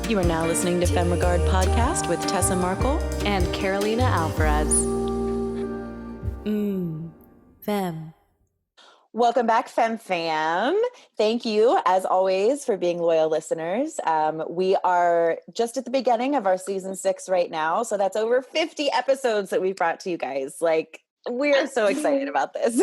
You are now listening to Femme Regard Podcast with Tessa Markle and Carolina Alvarez. Femme. Welcome back, Femme Fam. Thank you, as always, for being loyal listeners. We are just at the beginning of our season 6 right now, so that's over 50 episodes that we've brought to you guys. Like, we're so excited about this.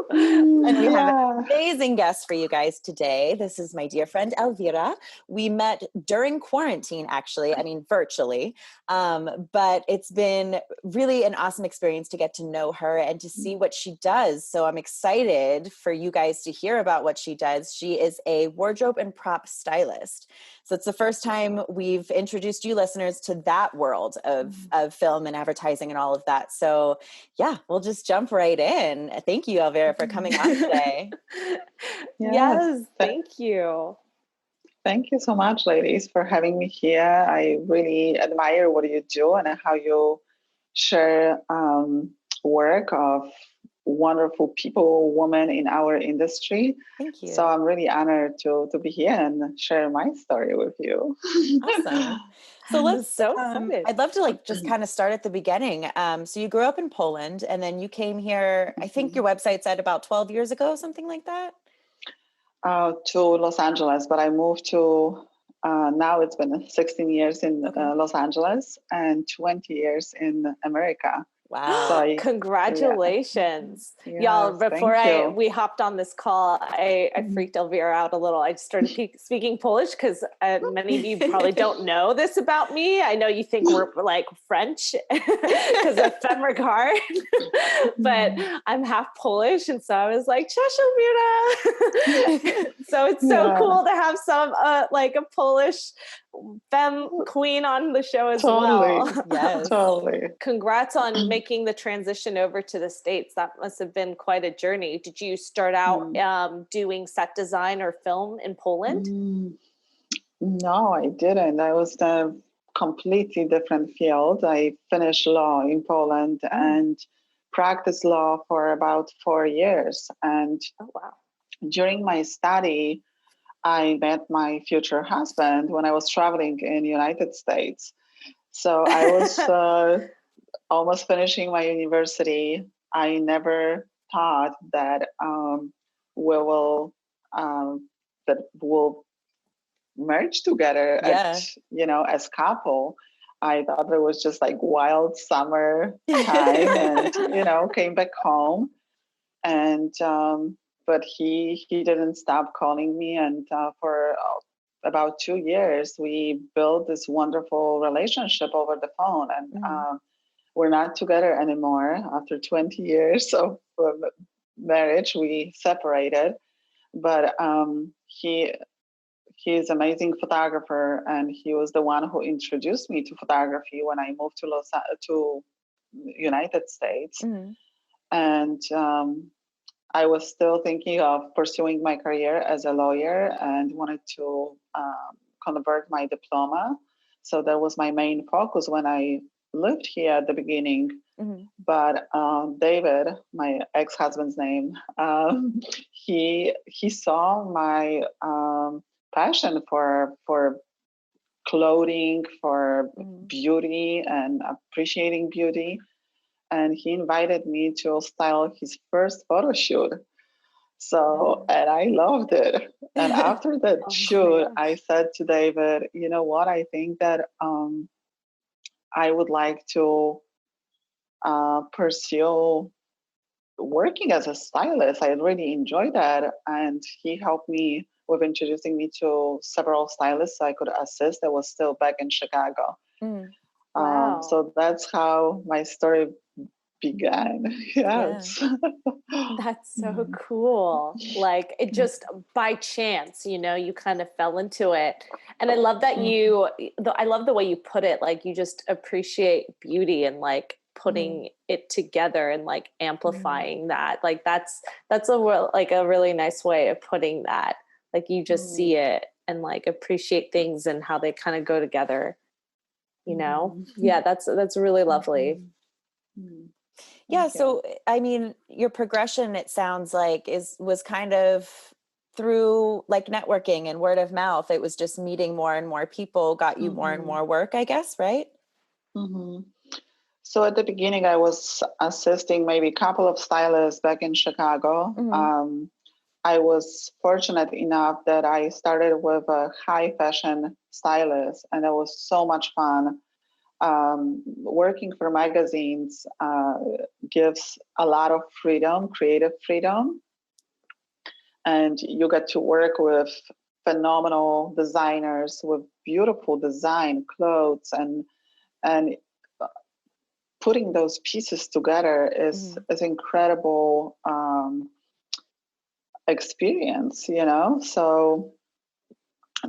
And we have an amazing guest for you guys today. This is my dear friend Elwira. We met during quarantine, actually, virtually. But it's been really an awesome experience to get to know her and to see what she does. So I'm excited for you guys to hear about what she does. She is a wardrobe and prop stylist. So it's the first time we've introduced you listeners to that world of film and advertising and all of that. So yeah, we'll just jump right in. Thank you, Elvira, for coming on today. Yes, thank you. Thank you so much, ladies, for having me here. I really admire what you do and how you share work of wonderful people, women in our industry. Thank you. So I'm really honored to be here and share my story with you. Awesome. So let's excited. I'd love to just kind of start at the beginning. So you grew up in Poland and then you came here, I think your website said about 12 years ago, something like that? To Los Angeles, but I moved to, now it's been 16 years in Los Angeles and 20 years in America. Wow. So Congratulations. Yes, Y'all, before we hopped on this call, I freaked Elvira out a little. I started speaking Polish because many of you probably don't know this about me. I know you think we're like French because of Femme Regard, but I'm half Polish. And so I was like, Cześć, Elwira. So it's so cool to have some like a Polish femme queen on the show as well. Yes. Totally. Congrats on making the transition over to the States. That must have been quite a journey. Did you start out doing set design or film in Poland? No, I didn't. I was in a completely different field. I finished law in Poland and practiced law for about 4 years. And during my study, I met my future husband when I was traveling in the United States. So I was almost finishing my university. I never thought that we'll merge together as couple. I thought it was just like wild summer time and, came back home. And but he didn't stop calling me. And for about 2 years, we built this wonderful relationship over the phone. And we're not together anymore. After 20 years of marriage, we separated. But he's an amazing photographer, and he was the one who introduced me to photography when I moved to United States. And I was still thinking of pursuing my career as a lawyer and wanted to convert my diploma. So that was my main focus when I lived here at the beginning. But David, my ex-husband's name, he saw my passion for clothing, for beauty and appreciating beauty. And he invited me to style his first photo shoot. So, and I loved it. And after that shoot, I said to David, you know what, I think that I would like to pursue working as a stylist. I really enjoyed that. And he helped me with introducing me to several stylists I could assist. I was still back in Chicago. Wow. So that's how my story began. Yes. That's so cool. Like it just by chance, you kind of fell into it. And I love that I love the way you put it. Like you just appreciate beauty and like putting it together and like amplifying that. Like that's a really nice way of putting that. Like you just see it and like appreciate things and how they kind of go together. Yeah, that's really lovely. Yeah. So, your progression, it sounds like was kind of through like networking and word of mouth. It was just meeting more and more people got you more and more work, I guess, right? Mm-hmm. So at the beginning, I was assisting maybe a couple of stylists back in Chicago. I was fortunate enough that I started with a high fashion stylist, and it was so much fun. Working for magazines gives a lot of freedom, creative freedom, and you get to work with phenomenal designers with beautiful design clothes, and putting those pieces together is incredible experience, you know. So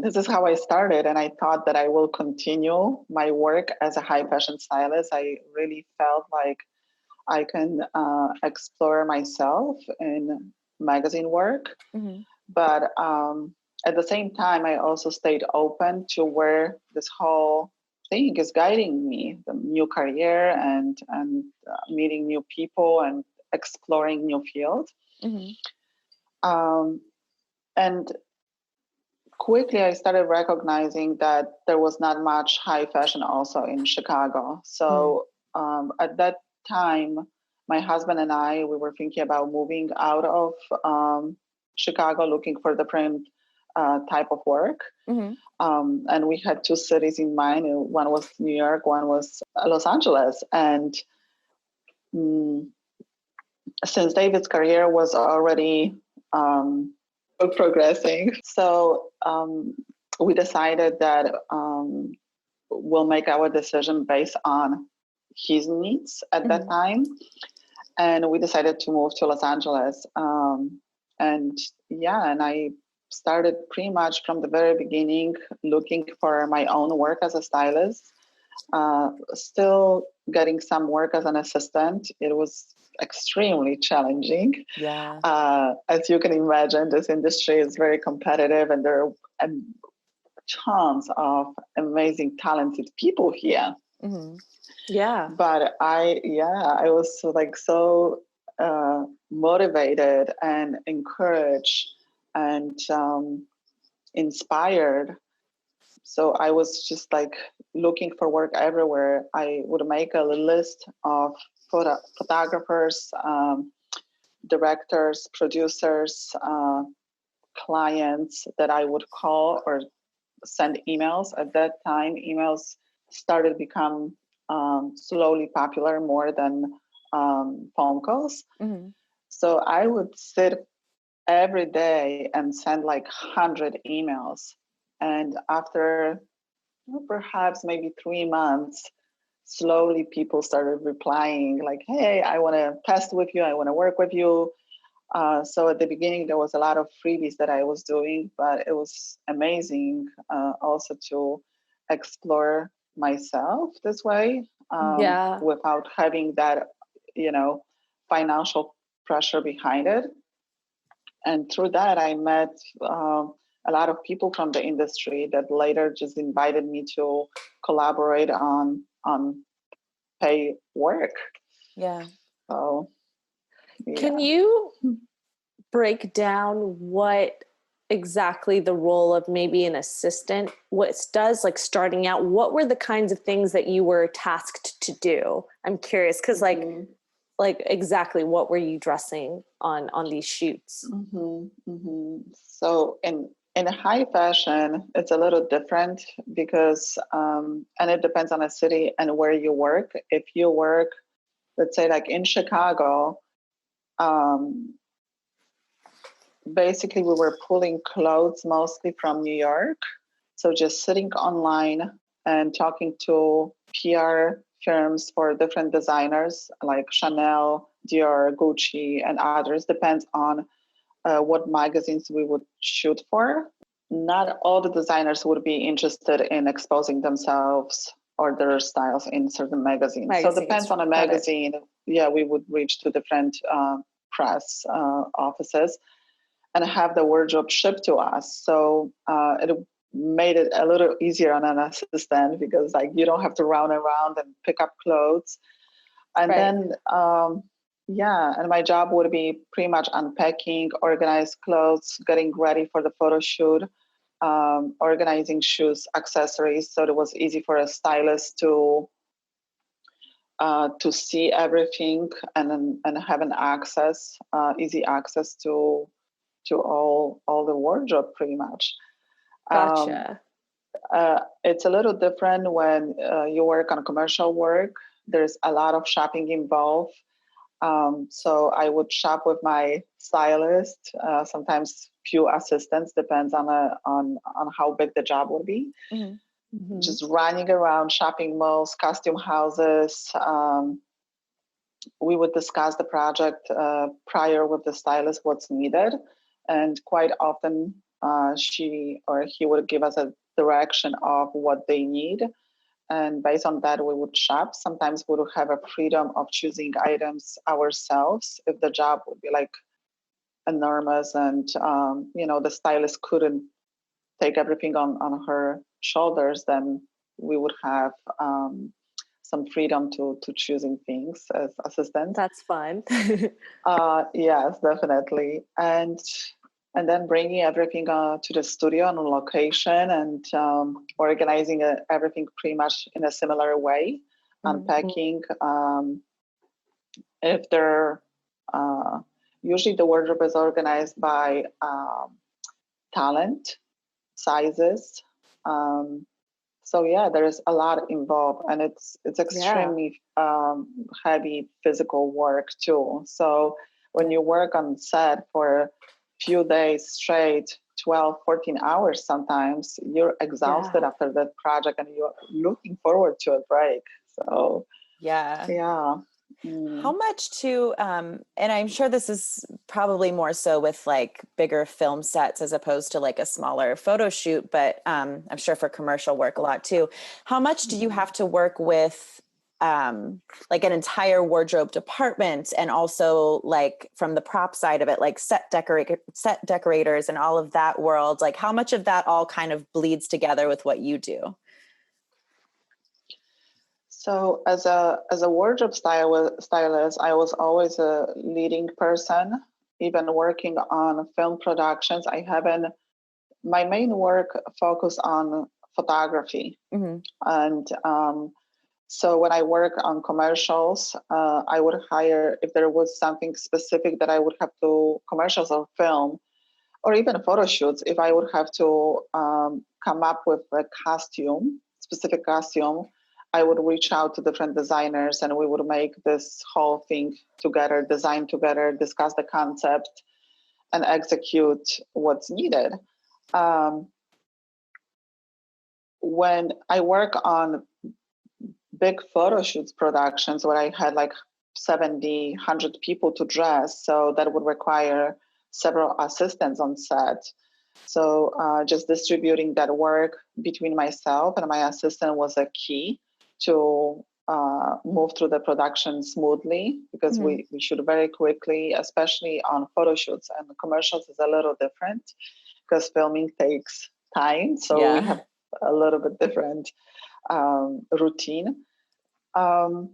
this is how I started, and I thought that I will continue my work as a high fashion stylist. I really felt like I can explore myself in magazine work, but at the same time, I also stayed open to where this whole thing is guiding me, the new career and meeting new people and exploring new fields. And quickly I started recognizing that there was not much high fashion also in Chicago. So at that time, my husband and I, we were thinking about moving out of Chicago, looking for different type of work. And we had two cities in mind. One was New York, one was Los Angeles. And since David's career was already progressing, so we decided that we'll make our decision based on his needs at that time. And we decided to move to Los Angeles. And I started pretty much from the very beginning looking for my own work as a stylist, still getting some work as an assistant. It was extremely challenging. As you can imagine, this industry is very competitive, and there are tons of amazing, talented people here. But I was like so motivated and encouraged and inspired. So I was just like looking for work everywhere. I would make a list of photographers, directors, producers, clients that I would call or send emails. At that time, emails started to become slowly popular more than phone calls. So I would sit every day and send like 100 emails. And after perhaps maybe 3 months, slowly people started replying like, hey, I want to test with you. I want to work with you. So at the beginning, there was a lot of freebies that I was doing, but it was amazing also to explore myself this way without having that, financial pressure behind it. And through that, I met a lot of people from the industry that later just invited me to collaborate on pay work. So, Can you break down what exactly the role of maybe an assistant does, like starting out? What were the kinds of things that you were tasked to do? I'm curious because like exactly what were you dressing on these shoots? So in high fashion, it's a little different because, and it depends on the city and where you work. If you work, let's say like in Chicago, basically we were pulling clothes mostly from New York. So just sitting online and talking to PR firms for different designers like Chanel, Dior, Gucci, and others, depends on what magazines we would shoot for. Not all the designers would be interested in exposing themselves or their styles in certain magazines. So it depends on a magazine. We would reach to different press offices and have the wardrobe shipped to us. So it made it a little easier on an assistant because like you don't have to run around and pick up clothes. And then Yeah, and my job would be pretty much unpacking, organize clothes, getting ready for the photo shoot, organizing shoes, accessories. So it was easy for a stylist to see everything and have an access, easy access to all the wardrobe pretty much. Gotcha. It's a little different when you work on commercial work. There's a lot of shopping involved. So I would shop with my stylist, sometimes few assistants, depends on how big the job would be. Just running around shopping malls, costume houses. We would discuss the project prior with the stylist, what's needed. And quite often she or he would give us a direction of what they need. And based on that, we would shop. Sometimes we would have a freedom of choosing items ourselves if the job would be like enormous and, the stylist couldn't take everything on her shoulders, then we would have some freedom to choosing things as assistants. That's fun. Yes, definitely. And then bringing everything to the studio on location and organizing everything pretty much in a similar way, unpacking. If they're usually the wardrobe is organized by talent, sizes. So yeah, there is a lot involved, and it's extremely heavy physical work too. So when you work on set for few days straight, 12, 14 hours sometimes, you're exhausted after that project and you're looking forward to a break. So yeah. How much and I'm sure this is probably more so with like bigger film sets as opposed to like a smaller photo shoot, but I'm sure for commercial work a lot too. How much do you have to work with like an entire wardrobe department, and also like from the prop side of it, like set decorators and all of that world? Like how much of that all kind of bleeds together with what you do? So as a wardrobe stylist, I was always a leading person. Even working on film productions, my main work focused on photography. And so when I work on commercials, I would hire, if there was something specific that I would have to, commercials or film, or even photo shoots, if I would have to come up with a specific costume, I would reach out to different designers and we would make this whole thing together, design together, discuss the concept, and execute what's needed. When I work on big photo shoots productions where I had like 70, 100 people to dress, so that would require several assistants on set. So just distributing that work between myself and my assistant was a key to move through the production smoothly, because we shoot very quickly, especially on photo shoots, and commercials is a little different because filming takes time. So we have a little bit different routine. And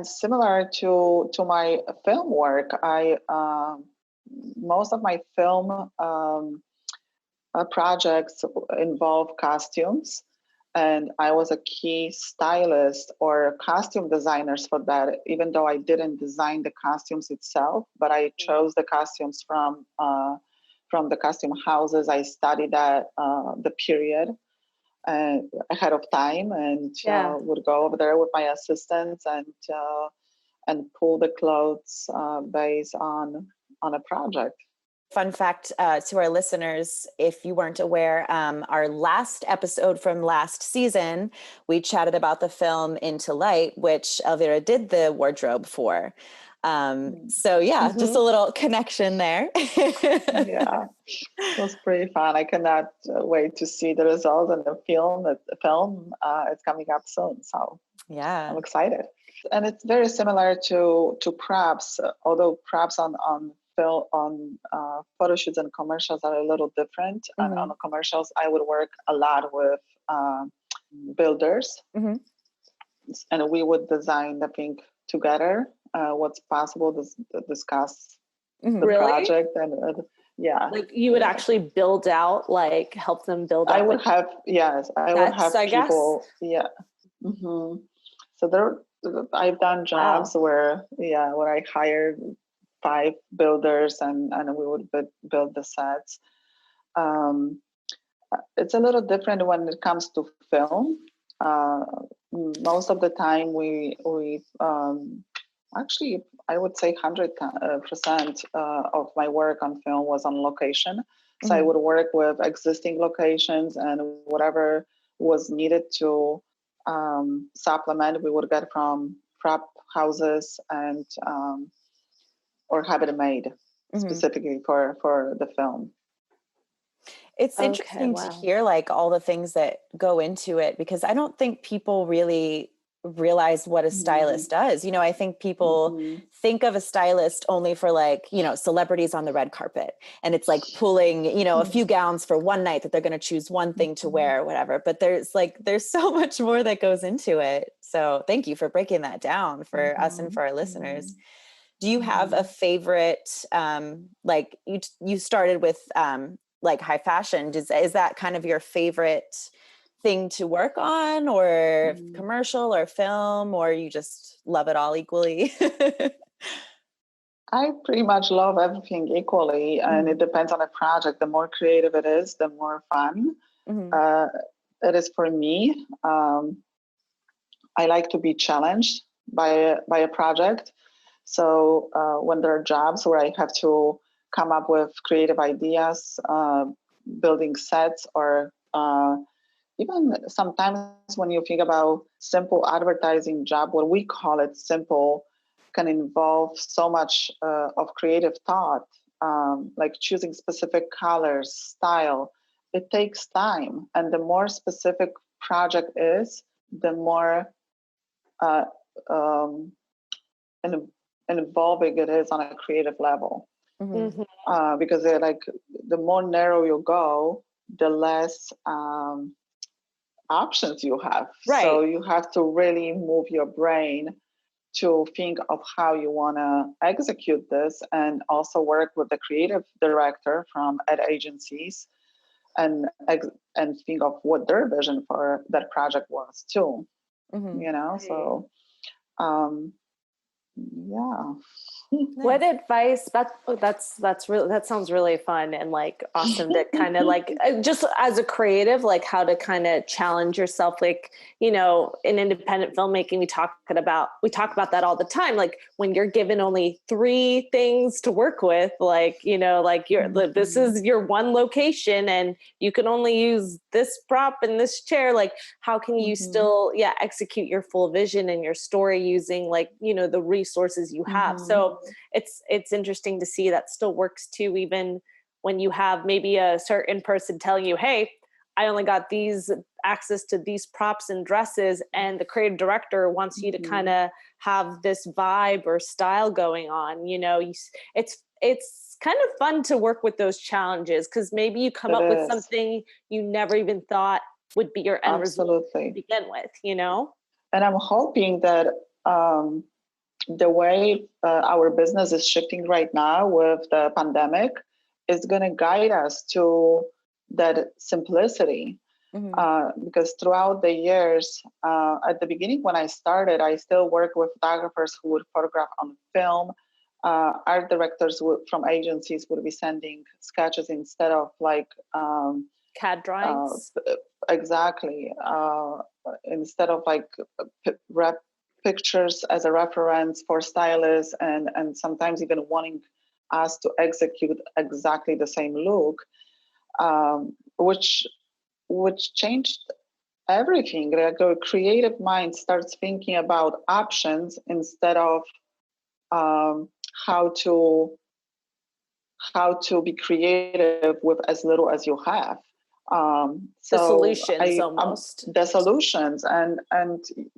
similar to my film work, most of my film projects involve costumes, and I was a key stylist or costume designers for that, even though I didn't design the costumes itself, but I chose the costumes from the costume houses. I studied that the period ahead of time, and would go over there with my assistants and pull the clothes based on a project. Fun fact to our listeners, if you weren't aware, our last episode from last season, we chatted about the film Into Light, which Elwira did the wardrobe for. So yeah, just a little connection there. Yeah, it was pretty fun. I cannot wait to see the results and the film. It's coming up soon, so yeah, I'm excited. And it's very similar to props, although props on film on photo shoots and commercials are a little different. And on the commercials, I would work a lot with builders. and we would design the thing together, what's possible, discuss the Really? project, and yeah. Like you would actually build out, like help them build out. I would have, yes, I would have people, yeah. Mm-hmm. So there, I've done jobs where I hired 5 builders and we would build the sets. It's a little different when it comes to film. Most of the time we actually, I would say 100% of my work on film was on location. So I would work with existing locations, and whatever was needed to supplement, we would get from prop houses and or have it made specifically for the film. It's interesting to hear like all the things that go into it, because I don't think people really realize what a stylist does. You know, I think people think of a stylist only for like, you know, celebrities on the red carpet, and it's like pulling, you know, a few gowns for one night that they're going to choose one thing to wear or whatever. But there's so much more that goes into it. So thank you for breaking that down for us and for our listeners. Do you have a favorite, like you started with like high fashion, is that kind of your favorite thing to work on, or commercial or film, or you just love it all equally? I pretty much love everything equally, and it depends on the project. The more creative it is, the more fun it is for me. I like to be challenged by a project. So when there are jobs where I have to come up with creative ideas, building sets, or even sometimes when you think about simple advertising job, what we call it simple, can involve so much of creative thought, like choosing specific colors, style. It takes time, and the more specific project is, the more involving it is on a creative level. Because they're like, the more narrow you go, the less options you have. Right. So you have to really move your brain to think of how you want to execute this, and also work with the creative director from ad agencies and think of what their vision for that project was too. You know, so yeah. What advice? That's really, that sounds really fun and like awesome to kind of like, just as a creative, like how to kind of challenge yourself. Like, you know, in independent filmmaking, we talk about that all the time. Like when you're given only 3 things to work with, like, you know, like this is your one location and you can only use this prop and this chair. Like, how can you still, execute your full vision and your story using, like, you know, the resources you have. So it's interesting to see that still works too, even when you have maybe a certain person telling you, hey, I only got these access to these props and dresses, and the creative director wants you to kind of have this vibe or style going on. You know, it's kind of fun to work with those challenges, because maybe you come up with something you never even thought would be your end result to begin with, you know? And I'm hoping that the way our business is shifting right now with the pandemic is going to guide us to that simplicity. Because throughout the years, at the beginning when I started, I still worked with photographers who would photograph on film. Art directors from agencies would be sending sketches instead of like CAD drawings. Exactly. Instead of like pictures as a reference for stylists, and sometimes even wanting us to execute exactly the same look, which changed everything. Like a creative mind starts thinking about options instead of how to be creative with as little as you have. The solutions almost. The solutions, and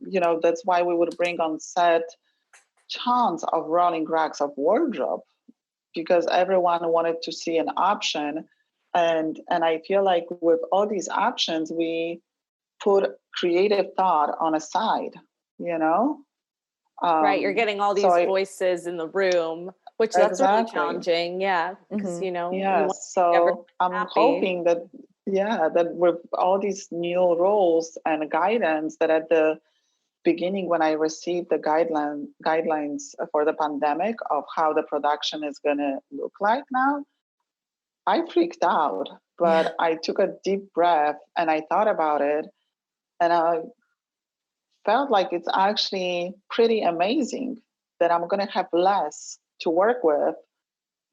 you know, that's why we would bring on set tons of rolling racks of wardrobe, because everyone wanted to see an option, and I feel like with all these options, we put creative thought on a side. you know? Right. You're getting all these voices in the room, which that's really challenging. Yeah. Because, you know, you want so I'm happy. hoping that, that with all these new rules and guidance, that at the beginning, when I received the guidelines for the pandemic of how the production is going to look like now, I freaked out, but I took a deep breath and I thought about it, and I felt like it's actually pretty amazing that I'm going to have less to work with,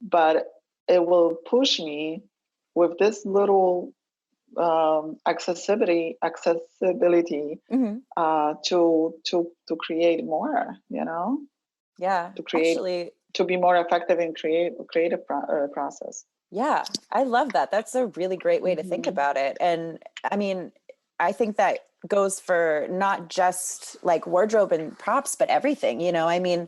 but it will push me with this little accessibility to create more, you know? Yeah, to create, actually, to be more effective in creative process. Yeah, I love that. That's a really great way to think about it. And I mean, I think that goes for not just like wardrobe and props, but everything, you know? I mean,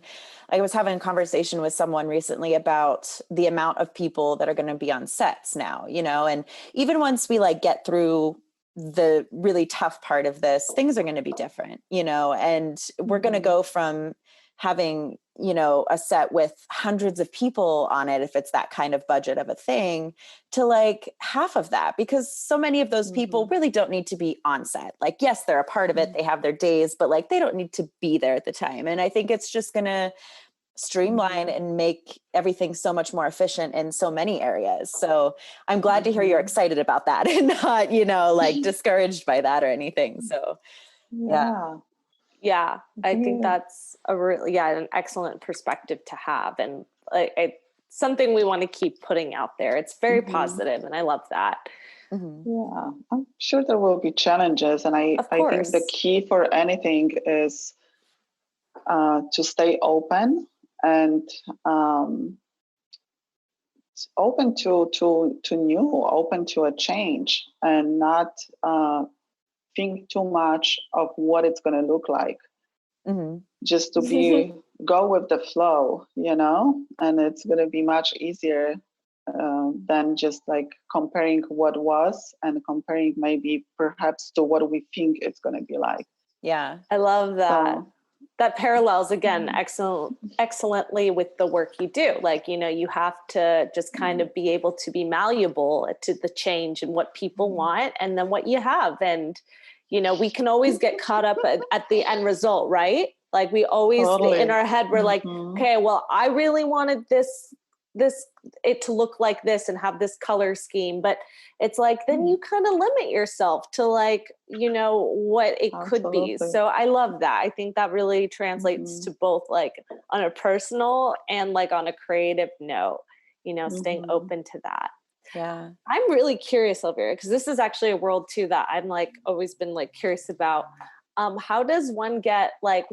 I was having a conversation with someone recently about the amount of people that are going to be on sets now, you know? And even once we like get through the really tough part of this, things are going to be different, you know? And we're going to go from having, you know, a set with hundreds of people on it, if it's that kind of budget of a thing, to like half of that, because so many of those people really don't need to be on set. Like, yes, they're a part of it, they have their days, but like they don't need to be there at the time. And I think it's just going to streamline and make everything so much more efficient in so many areas. So I'm glad to hear you're excited about that and not, you know, like discouraged by that or anything. So yeah, I think that's a really, an excellent perspective to have. And something we want to keep putting out there. It's very positive, and I love that. Yeah, I'm sure there will be challenges. And I think the key for anything is to stay open and open to new, open to a change, and not think too much of what it's going to look like. Just to be go with the flow, you know, and it's going to be much easier than just like comparing what was and comparing maybe perhaps to what we think it's going to be like. Yeah, I love that. So, that parallels again excellently with the work you do. Like, you know, you have to just kind of be able to be malleable to the change and what people want, and then what you have. And, you know, we can always get caught up at the end result, right? Like we always in our head, we're like, okay, well, I really wanted it to look like this and have this color scheme, but it's like, then you kind of limit yourself to like, you know, what it could be. So I love that. I think that really translates to both like on a personal and like on a creative note, you know, staying open to that. Yeah. I'm really curious, Elvira, because this is actually a world too that I'm like always been like curious about. How does one get like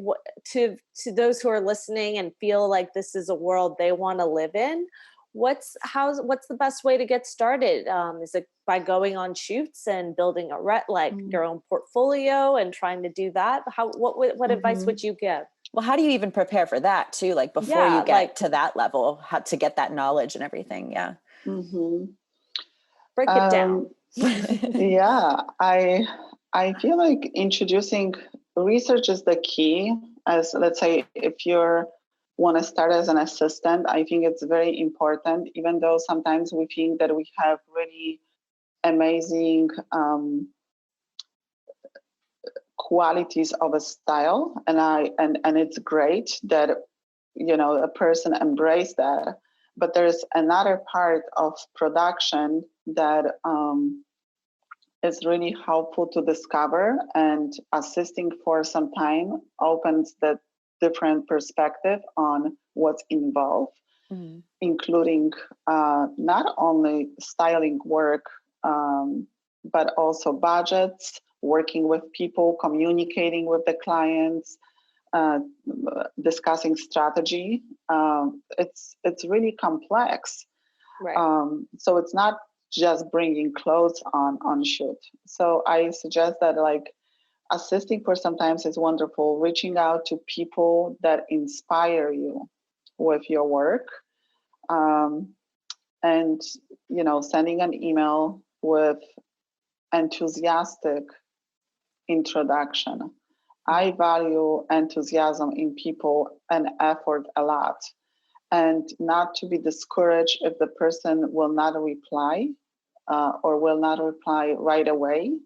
to those who are listening and feel like this is a world they want to live in? What's the best way to get started? Is it by going on shoots and building your own portfolio and trying to do that? What advice would you give? Well, how do you even prepare for that too? Like before you get to that level, how to get that knowledge and everything? Yeah. Break it down. Yeah, I feel like introducing research is the key. As let's say, if you want to start as an assistant, I think it's very important, even though sometimes we think that we have really amazing qualities of a style, and it's great that, you know, a person embrace that. But there's another part of production that is really helpful to discover, and assisting for some time opens the different perspective on what's involved, including not only styling work, but also budgets, working with people, communicating with the clients, discussing strategy. It's really complex. Right. So it's not just bringing clothes on shoot. So I suggest that like assisting for sometimes is wonderful, reaching out to people that inspire you with your work, and, you know, sending an email with enthusiastic introduction. I value enthusiasm in people and effort a lot, and not to be discouraged if the person will not reply or will not reply right away.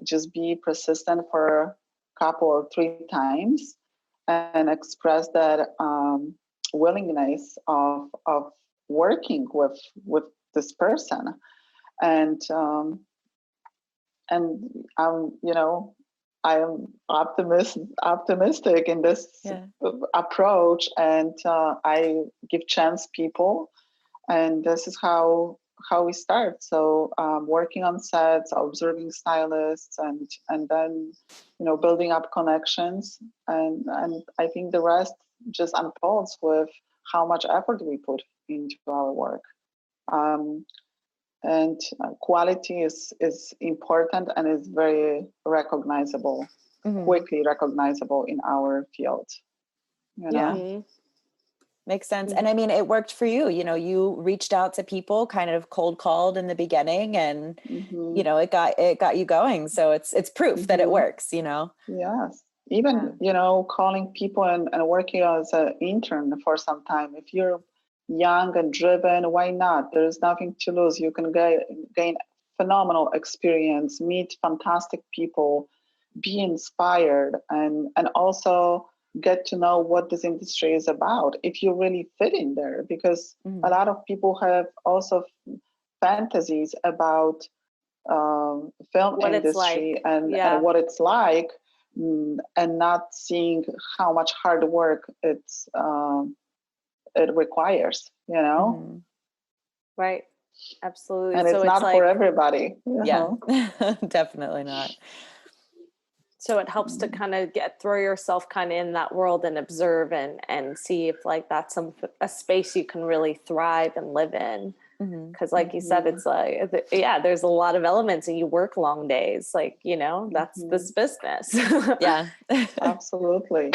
Just be persistent for a couple or 3 times and express that willingness of working with this person. And I am optimistic in this approach, and I give chance people, and this is how we start. So working on sets, observing stylists, and then building up connections, and I think the rest just unfolds with how much effort we put into our work. And quality is important and is very recognizable, quickly recognizable in our field. Yeah. Makes sense. And I mean, it worked for you. You reached out to people, kind of cold called in the beginning, and it got you going. So it's proof that it works. Yes. Even calling people and working as an intern for some time. If you're young and driven, why not? There's nothing to lose. You can gain phenomenal experience, meet fantastic people, be inspired, and also get to know what this industry is about if you really fit in there. Because a lot of people have also fantasies about film what industry and what it's like, and not seeing how much hard work it requires, Right. Absolutely. And so it's not for everybody. Yeah, definitely not. So it helps to kind of throw yourself kind of in that world and observe and see if that's a space you can really thrive and live in. Because like you said, it's like, there's a lot of elements, and you work long days, that's this business. Yeah, absolutely.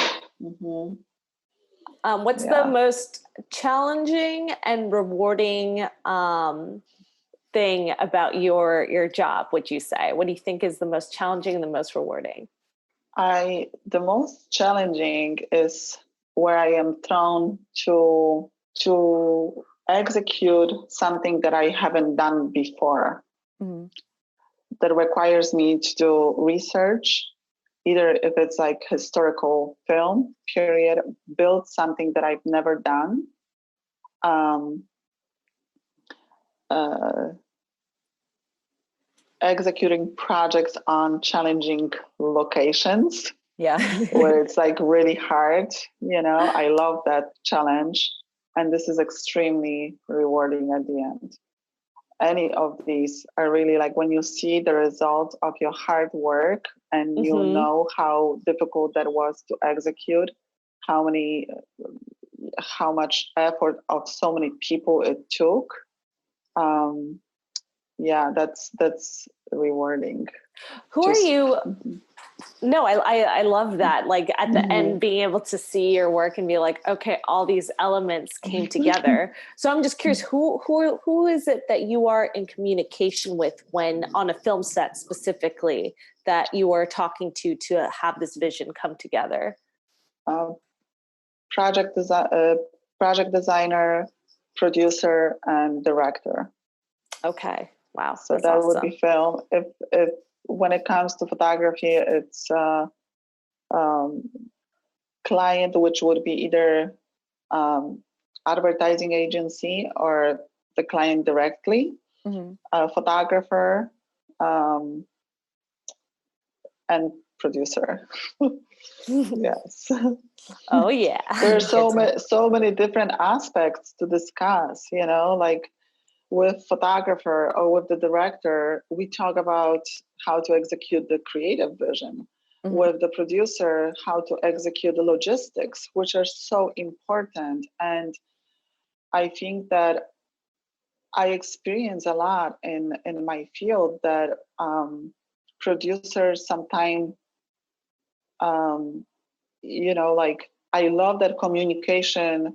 What's the most challenging and rewarding thing about your job, would you say? What do you think is the most challenging and the most rewarding? The most challenging is where I am thrown to execute something that I haven't done before. That requires me to do research, either if it's like historical film period, build something that I've never done. Executing projects on challenging locations. Where it's like really hard, I love that challenge. And this is extremely rewarding at the end. Any of these are really like when you see the result of your hard work and you know how difficult that was to execute, how much effort of so many people it took. That's rewarding. Who are you? No, I love that. Like at the end, being able to see your work and be like, okay, all these elements came together. So I'm just curious, who is it that you are in communication with when on a film set specifically that you are talking to have this vision come together? Project designer, producer, and director. Okay. Wow. So that awesome. Would be film. If when it comes to photography, it's client, which would be either advertising agency or the client directly, photographer, and producer. Yes. Oh yeah. There are so many different aspects to discuss. Like with photographer or with the director, we talk about how to execute the creative vision. With the producer, how to execute the logistics, which are so important. And I think that I experience a lot in my field that producers sometimes, like I love that communication,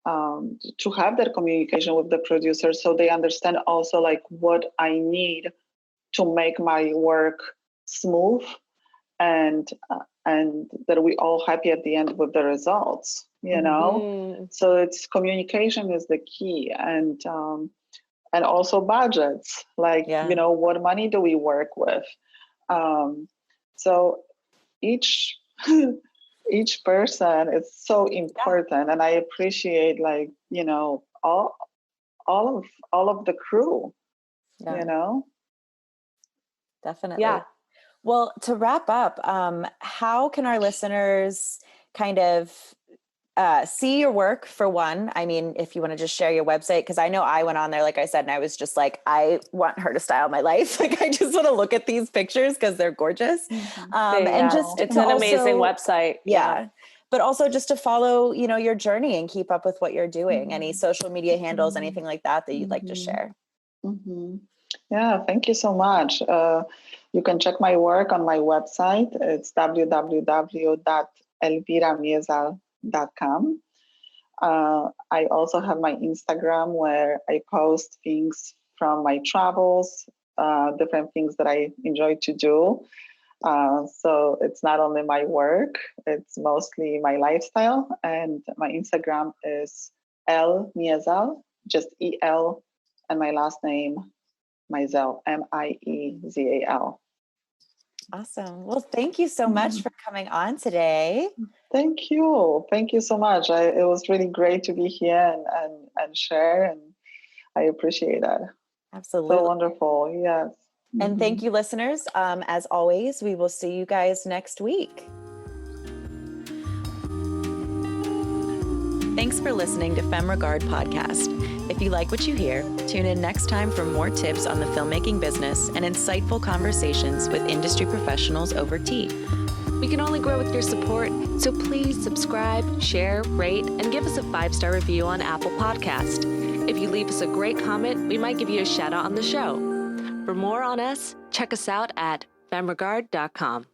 to have that communication with the producer so they understand also like what I need to make my work smooth and and that we all happy at the end with the results, you know? Mm-hmm. So it's communication is the key. And also budgets, like, you know, what money do we work with? So each each person is so important, and I appreciate, like, you know, all of the crew, you know. Definitely. Yeah. Well, to wrap up, how can our listeners kind of see your work, for one? I mean, if you want to just share your website, because I know I went on there, like I said, and I was just like, I want her to style my life. Like, I just want to look at these pictures because they're gorgeous. And just it's an amazing website. Yeah. But also just to follow, you know, your journey and keep up with what you're doing. Any social media handles, anything like that you'd like to share? Yeah, thank you so much. You can check my work on my website. It's www.elwiramiezal.com. I also have my Instagram, where I post things from my travels, different things that I enjoy to do. So it's not only my work, it's mostly my lifestyle. And my Instagram is El Miezal, just E-L, and my last name, Miezal, Miezal. Awesome. Well, thank you so much for coming on today. Thank you. Thank you so much. It was really great to be here and share, and I appreciate that. Absolutely. So wonderful. Yes. And thank you, listeners. As always, we will see you guys next week. Thanks for listening to Femme Regard Podcast. If you like what you hear, tune in next time for more tips on the filmmaking business and insightful conversations with industry professionals over tea. We can only grow with your support, so please subscribe, share, rate, and give us a 5-star review on Apple Podcast. If you leave us a great comment, we might give you a shout out on the show. For more on us, check us out at femregard.com.